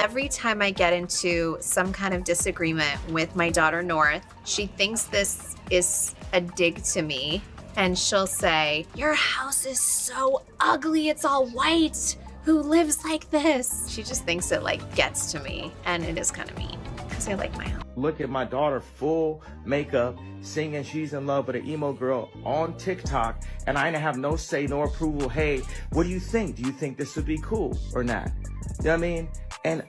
Every time I get into some kind of disagreement with my daughter North, she thinks this is a dig to me. And she'll say, "Your house is so ugly, it's all white. Who lives like this?" She just thinks it like gets to me, and it is kind of mean because I like my house. Look at my daughter full makeup, singing she's in love with an emo girl on TikTok, and I didn't have no say, no approval. Hey, what do you think? Do you think this would be cool or not? You know what I mean? And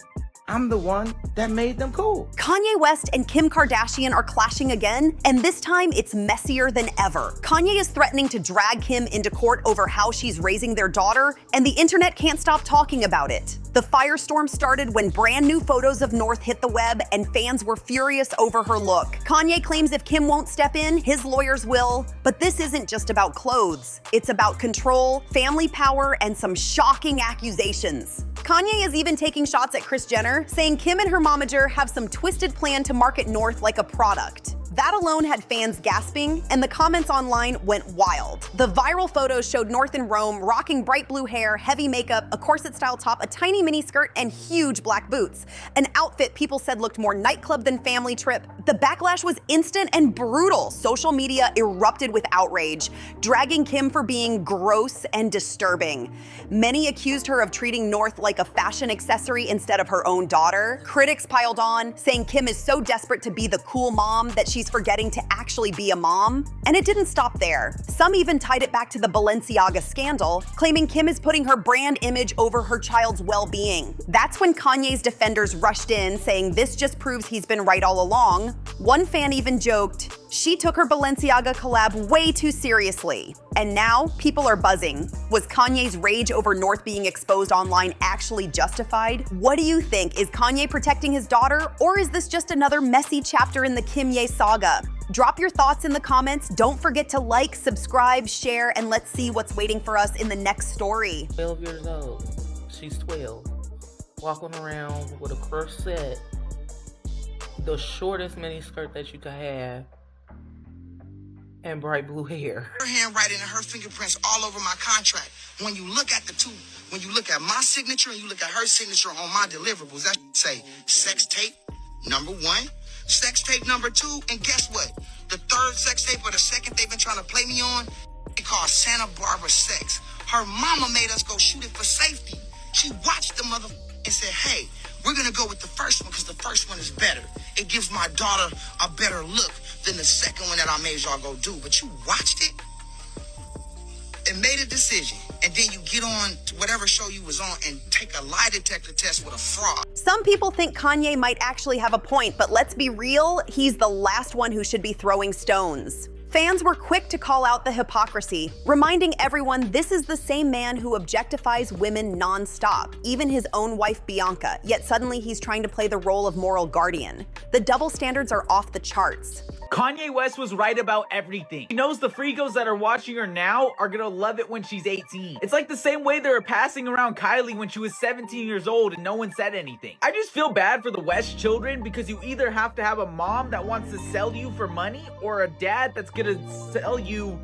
I'm the one that made them cool. Kanye West and Kim Kardashian are clashing again, and this time it's messier than ever. Kanye is threatening to drag Kim into court over how she's raising their daughter, and the internet can't stop talking about it. The firestorm started when brand new photos of North hit the web, and fans were furious over her look. Kanye claims if Kim won't step in, his lawyers will. But this isn't just about clothes. It's about control, family power, and some shocking accusations. Kanye is even taking shots at Kris Jenner, saying Kim and her momager have some twisted plan to market North like a product. That alone had fans gasping, and the comments online went wild. The viral photos showed North in Rome rocking bright blue hair, heavy makeup, a corset-style top, a tiny mini skirt, and huge black boots. An outfit people said looked more nightclub than family trip. The backlash was instant and brutal. Social media erupted with outrage, dragging Kim for being gross and disturbing. Many accused her of treating North like a fashion accessory instead of her own daughter. Critics piled on, saying Kim is so desperate to be the cool mom that she's forgetting to actually be a mom. And it didn't stop there. Some even tied it back to the Balenciaga scandal, claiming Kim is putting her brand image over her child's well-being. That's when Kanye's defenders rushed in, saying this just proves he's been right all along. One fan even joked, she took her Balenciaga collab way too seriously. And now people are buzzing. Was Kanye's rage over North being exposed online actually justified? What do you think? Is Kanye protecting his daughter, or is this just another messy chapter in the Kim-Ye saga? Drop your thoughts in the comments. Don't forget to like, subscribe, share, and let's see what's waiting for us in the next story. 12 years old. She's 12. Walking around with a corset, the shortest mini skirt that you could have, and bright blue hair. Her handwriting and her fingerprints all over my contract. When you look at the two, when you look at my signature and you look at her signature on my deliverables, that say sex tape number 1, sex tape number 2, and guess what? The third sex tape or the second they've been trying to play me on, it called Santa Barbara Sex. Her mama made us go shoot it for safety. She watched the mother and said, hey, we're gonna go with the first one because the first one is better. It gives my daughter a better look than the second one that I made y'all go do. But you watched it and made a decision. And then you get on to whatever show you was on and take a lie detector test with a fraud. Some people think Kanye might actually have a point, but let's be real, he's the last one who should be throwing stones. Fans were quick to call out the hypocrisy, reminding everyone this is the same man who objectifies women non-stop, even his own wife Bianca, yet suddenly he's trying to play the role of moral guardian. The double standards are off the charts. Kanye West was right about everything. He knows the freakos that are watching her now are gonna love it when she's 18. It's like the same way they were passing around Kylie when she was 17 years old and no one said anything. I just feel bad for the West children because you either have to have a mom that wants to sell you for money or a dad that's gonna sell you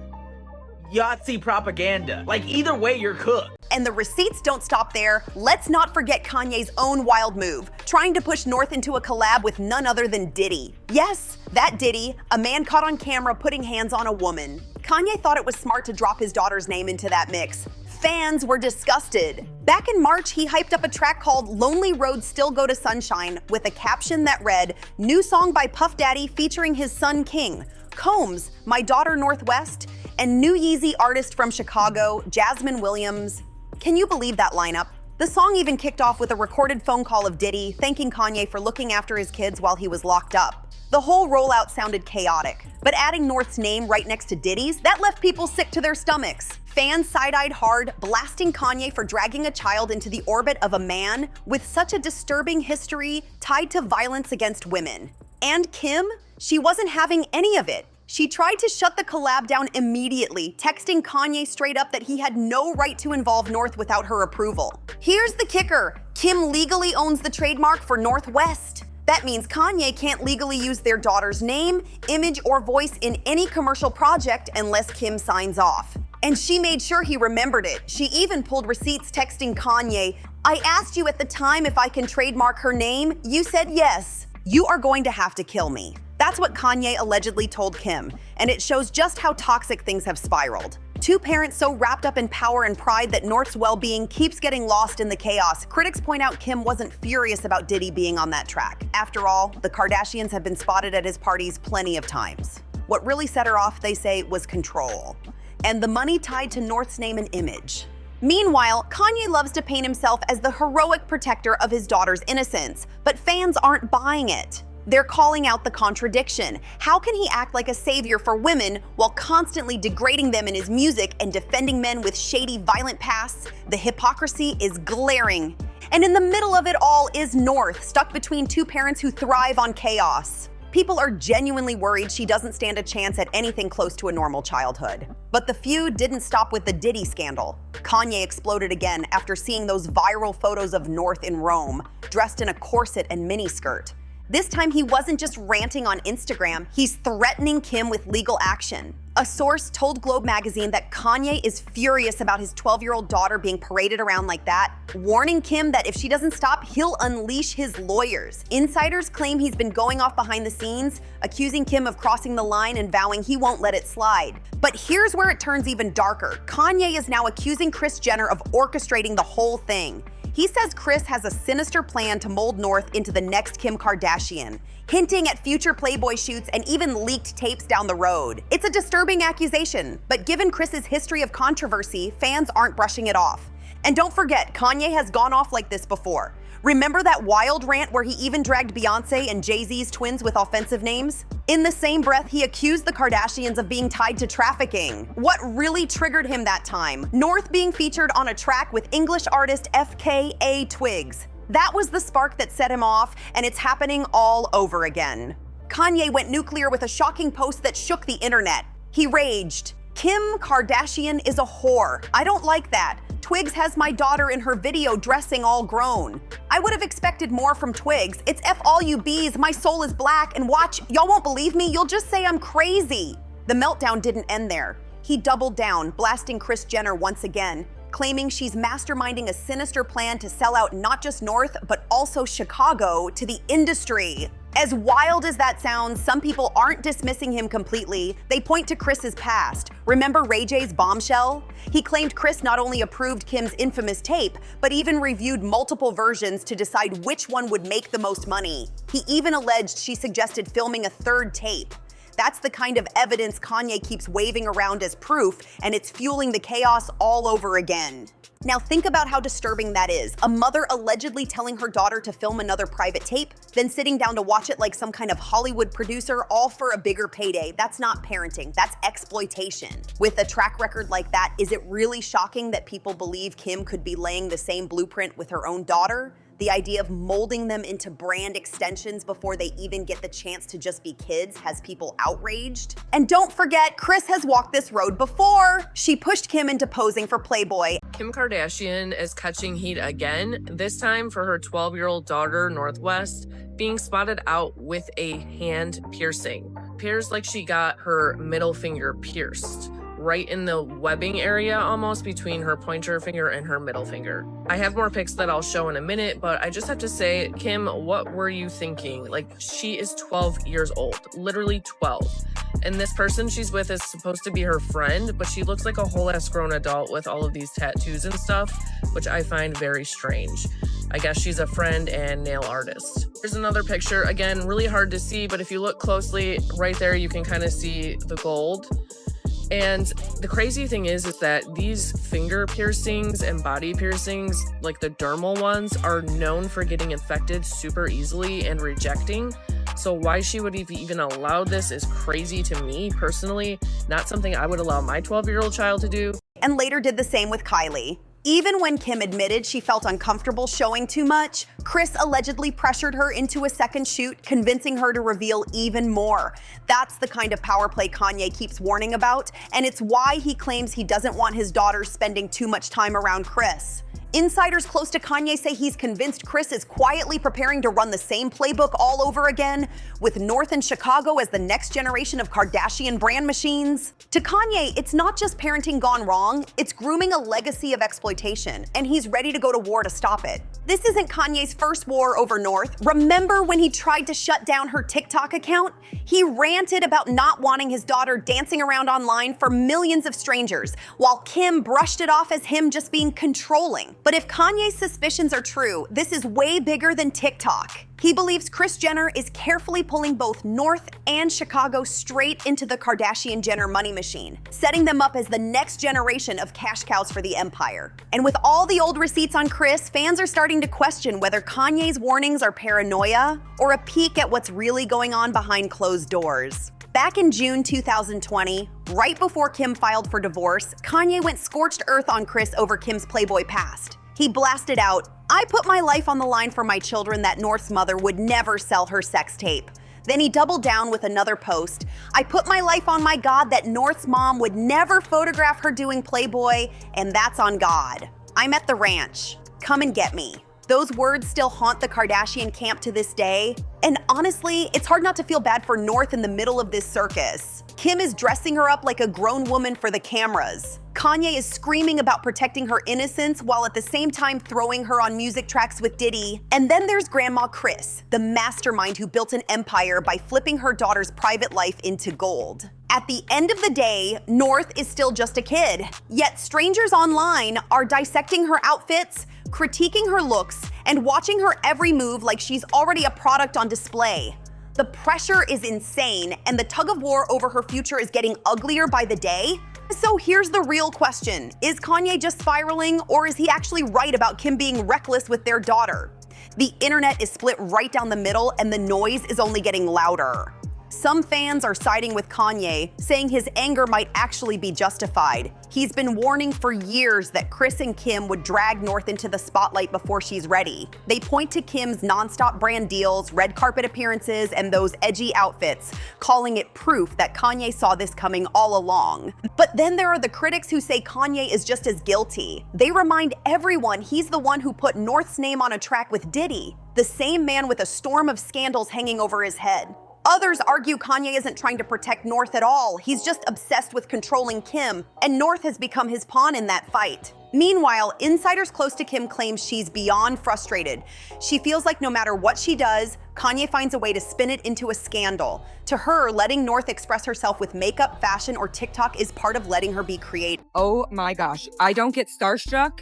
Yahtzee propaganda. Like, either way, you're cooked. And the receipts don't stop there. Let's not forget Kanye's own wild move, trying to push North into a collab with none other than Diddy. Yes, that Diddy, a man caught on camera putting hands on a woman. Kanye thought it was smart to drop his daughter's name into that mix. Fans were disgusted. Back in March, he hyped up a track called Lonely Roads Still Go to Sunshine with a caption that read, new song by Puff Daddy featuring his son King, Combs, my daughter Northwest, and new Yeezy artist from Chicago, Jasmine Williams. Can you believe that lineup? The song even kicked off with a recorded phone call of Diddy thanking Kanye for looking after his kids while he was locked up. The whole rollout sounded chaotic, but adding North's name right next to Diddy's, that left people sick to their stomachs. Fans side-eyed hard, blasting Kanye for dragging a child into the orbit of a man with such a disturbing history tied to violence against women. And Kim? She wasn't having any of it. She tried to shut the collab down immediately, texting Kanye straight up that he had no right to involve North without her approval. Here's the kicker. Kim legally owns the trademark for Northwest. That means Kanye can't legally use their daughter's name, image, or voice in any commercial project unless Kim signs off. And she made sure he remembered it. She even pulled receipts texting Kanye, I asked you at the time if I can trademark her name. You said yes. You are going to have to kill me. That's what Kanye allegedly told Kim, and it shows just how toxic things have spiraled. Two parents so wrapped up in power and pride that North's well-being keeps getting lost in the chaos. Critics point out Kim wasn't furious about Diddy being on that track. After all, the Kardashians have been spotted at his parties plenty of times. What really set her off, they say, was control, and the money tied to North's name and image. Meanwhile, Kanye loves to paint himself as the heroic protector of his daughter's innocence, but fans aren't buying it. They're calling out the contradiction. How can he act like a savior for women while constantly degrading them in his music and defending men with shady, violent pasts? The hypocrisy is glaring. And in the middle of it all is North, stuck between two parents who thrive on chaos. People are genuinely worried she doesn't stand a chance at anything close to a normal childhood. But the feud didn't stop with the Diddy scandal. Kanye exploded again after seeing those viral photos of North in Rome, dressed in a corset and miniskirt. This time he wasn't just ranting on Instagram, he's threatening Kim with legal action. A source told Globe magazine that Kanye is furious about his 12-year-old daughter being paraded around like that, warning Kim that if she doesn't stop, he'll unleash his lawyers. Insiders claim he's been going off behind the scenes, accusing Kim of crossing the line and vowing he won't let it slide. But here's where it turns even darker. Kanye is now accusing Kris Jenner of orchestrating the whole thing. He says Kris has a sinister plan to mold North into the next Kim Kardashian, hinting at future Playboy shoots and even leaked tapes down the road. It's a disturbing accusation, but given Kris's history of controversy, fans aren't brushing it off. And don't forget, Kanye has gone off like this before. Remember that wild rant where he even dragged Beyonce and Jay-Z's twins with offensive names? In the same breath, he accused the Kardashians of being tied to trafficking. What really triggered him that time? North being featured on a track with English artist FKA Twigs. That was the spark that set him off, and it's happening all over again. Kanye went nuclear with a shocking post that shook the internet. He raged, "Kim Kardashian is a whore. I don't like that. Twigs has my daughter in her video dressing all grown. I would have expected more from Twigs. It's F all you bees, my soul is black, and watch, y'all won't believe me, you'll just say I'm crazy." The meltdown didn't end there. He doubled down, blasting Kris Jenner once again, claiming she's masterminding a sinister plan to sell out not just North, but also Chicago to the industry. As wild as that sounds, some people aren't dismissing him completely. They point to Kris's past. Remember Ray J's Bombshell? He claimed Kris not only approved Kim's infamous tape, but even reviewed multiple versions to decide which one would make the most money. He even alleged she suggested filming a third tape. That's the kind of evidence Kanye keeps waving around as proof, and it's fueling the chaos all over again. Now think about how disturbing that is. A mother allegedly telling her daughter to film another private tape, then sitting down to watch it like some kind of Hollywood producer, all for a bigger payday. That's not parenting, that's exploitation. With a track record like that, is it really shocking that people believe Kim could be laying the same blueprint with her own daughter? The idea of molding them into brand extensions before they even get the chance to just be kids has people outraged. And don't forget, Kris has walked this road before. She pushed Kim into posing for Playboy. Kim Kardashian is catching heat again, this time for her 12-year-old daughter, Northwest, being spotted out with a hand piercing. Appears like she got her middle finger pierced, right in the webbing area almost between her pointer finger and her middle finger. I have more pics that I'll show in a minute, but I just have to say, Kim, what were you thinking? Like, she is 12 years old, literally 12. And this person she's with is supposed to be her friend, but she looks like a whole ass grown adult with all of these tattoos and stuff, which I find very strange. I guess she's a friend and nail artist. Here's another picture. Again, really hard to see, but if you look closely, right there, you can kind of see the gold. And the crazy thing is that these finger piercings and body piercings, like the dermal ones, are known for getting infected super easily and rejecting. So why she would have even allowed this is crazy to me personally. Not something I would allow my 12-year-old child to do. And later did the same with Kylie. Even when Kim admitted she felt uncomfortable showing too much, Kris allegedly pressured her into a second shoot, convincing her to reveal even more. That's the kind of power play Kanye keeps warning about, and it's why he claims he doesn't want his daughters spending too much time around Kris. Insiders close to Kanye say he's convinced Kris is quietly preparing to run the same playbook all over again, with North and Chicago as the next generation of Kardashian brand machines. To Kanye, it's not just parenting gone wrong, it's grooming a legacy of exploitation, and he's ready to go to war to stop it. This isn't Kanye's first war over North. Remember when he tried to shut down her TikTok account? He ranted about not wanting his daughter dancing around online for millions of strangers, while Kim brushed it off as him just being controlling. But if Kanye's suspicions are true, this is way bigger than TikTok. He believes Kris Jenner is carefully pulling both North and Chicago straight into the Kardashian-Jenner money machine, setting them up as the next generation of cash cows for the empire. And with all the old receipts on Kris, fans are starting to question whether Kanye's warnings are paranoia or a peek at what's really going on behind closed doors. Back in June 2020, right before Kim filed for divorce, Kanye went scorched earth on Kris over Kim's Playboy past. He blasted out, "I put my life on the line for my children that North's mother would never sell her sex tape." Then he doubled down with another post, "I put my life on my God that North's mom would never photograph her doing Playboy, and that's on God. I'm at the ranch. Come and get me." Those words still haunt the Kardashian camp to this day. And honestly, it's hard not to feel bad for North in the middle of this circus. Kim is dressing her up like a grown woman for the cameras. Kanye is screaming about protecting her innocence while at the same time throwing her on music tracks with Diddy. And then there's Grandma Kris, the mastermind who built an empire by flipping her daughter's private life into gold. At the end of the day, North is still just a kid. Yet strangers online are dissecting her outfits, critiquing her looks, and watching her every move like she's already a product on display. The pressure is insane, and the tug of war over her future is getting uglier by the day. So here's the real question. Is Kanye just spiraling, or is he actually right about Kim being reckless with their daughter? The internet is split right down the middle, and the noise is only getting louder. Some fans are siding with Kanye, saying his anger might actually be justified. He's been warning for years that Kris and Kim would drag North into the spotlight before she's ready. They point to Kim's nonstop brand deals, red carpet appearances, and those edgy outfits, calling it proof that Kanye saw this coming all along. But then there are the critics who say Kanye is just as guilty. They remind everyone he's the one who put North's name on a track with Diddy, the same man with a storm of scandals hanging over his head. Others argue Kanye isn't trying to protect North at all. He's just obsessed with controlling Kim, and North has become his pawn in that fight. Meanwhile, insiders close to Kim claim she's beyond frustrated. She feels like no matter what she does, Kanye finds a way to spin it into a scandal. To her, letting North express herself with makeup, fashion, or TikTok is part of letting her be creative. Oh my gosh, I don't get starstruck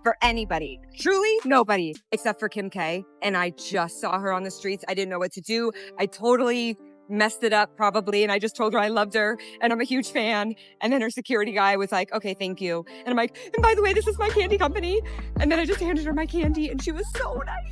for anybody. Truly nobody except for Kim K. And I just saw her on the streets. I didn't know what to do. I totally messed it up probably. And I just told her I loved her and I'm a huge fan. And then her security guy was like, okay, thank you. And I'm like, and by the way, this is my candy company. And then I just handed her my candy and she was so nice.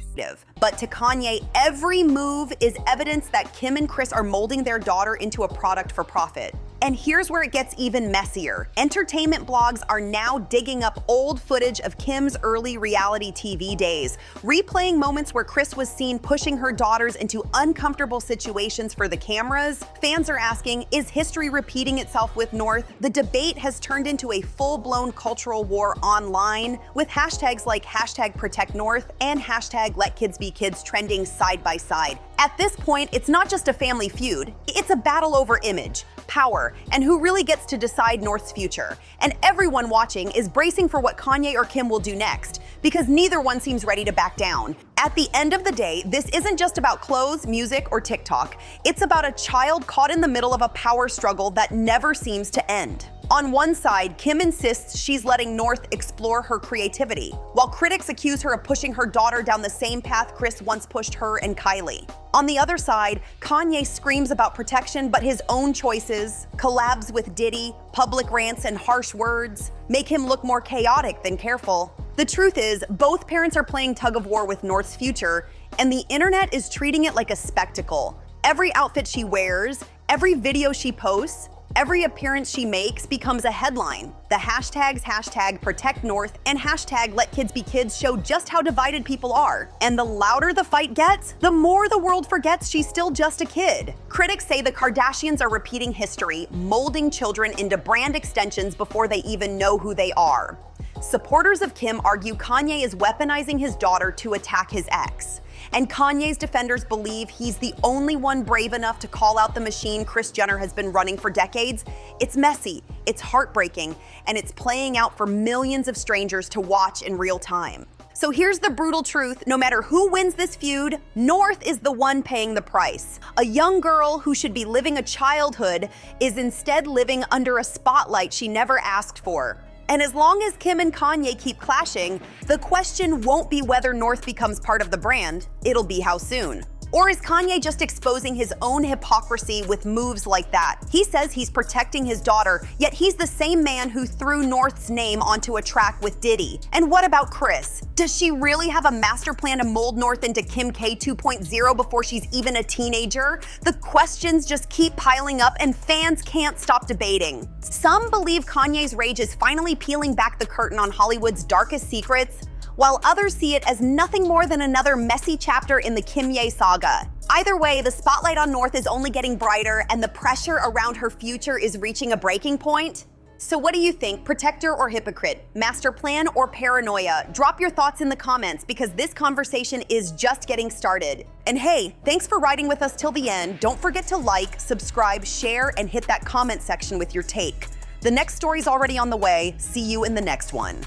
But to Kanye, every move is evidence that Kim and Kris are molding their daughter into a product for profit. And here's where it gets even messier. Entertainment blogs are now digging up old footage of Kim's early reality TV days, replaying moments where Kris was seen pushing her daughters into uncomfortable situations for the cameras. Fans are asking, is history repeating itself with North? The debate has turned into a full-blown cultural war online, with hashtags like #ProtectNorth and #LetKidsBeKids trending side by side. At this point, it's not just a family feud, it's a battle over image, power, and who really gets to decide North's future. And everyone watching is bracing for what Kanye or Kim will do next, because neither one seems ready to back down. At the end of the day, this isn't just about clothes, music, or TikTok. It's about a child caught in the middle of a power struggle that never seems to end. On one side, Kim insists she's letting North explore her creativity, while critics accuse her of pushing her daughter down the same path Kris once pushed her and Kylie. On the other side, Kanye screams about protection, but his own choices, collabs with Diddy, public rants, and harsh words make him look more chaotic than careful. The truth is, both parents are playing tug of war with North's future, and the internet is treating it like a spectacle. Every outfit she wears, every video she posts, every appearance she makes becomes a headline. The hashtags #ProtectNorth and #LetKidsBeKids show just how divided people are. And the louder the fight gets, the more the world forgets she's still just a kid. Critics say the Kardashians are repeating history, molding children into brand extensions before they even know who they are. Supporters of Kim argue Kanye is weaponizing his daughter to attack his ex. And Kanye's defenders believe he's the only one brave enough to call out the machine Kris Jenner has been running for decades. It's messy, it's heartbreaking, and it's playing out for millions of strangers to watch in real time. So here's the brutal truth: no matter who wins this feud, North is the one paying the price. A young girl who should be living a childhood is instead living under a spotlight she never asked for. And as long as Kim and Kanye keep clashing, the question won't be whether North becomes part of the brand, it'll be how soon. Or is Kanye just exposing his own hypocrisy with moves like that? He says he's protecting his daughter, yet he's the same man who threw North's name onto a track with Diddy. And what about Kris? Does she really have a master plan to mold North into Kim K 2.0 before she's even a teenager? The questions just keep piling up and fans can't stop debating. Some believe Kanye's rage is finally peeling back the curtain on Hollywood's darkest secrets, while others see it as nothing more than another messy chapter in the Kim-Ye saga. Either way, the spotlight on North is only getting brighter and the pressure around her future is reaching a breaking point. So what do you think? Protector or hypocrite? Master plan or paranoia? Drop your thoughts in the comments because this conversation is just getting started. And hey, thanks for riding with us till the end. Don't forget to like, subscribe, share, and hit that comment section with your take. The next story's already on the way. See you in the next one.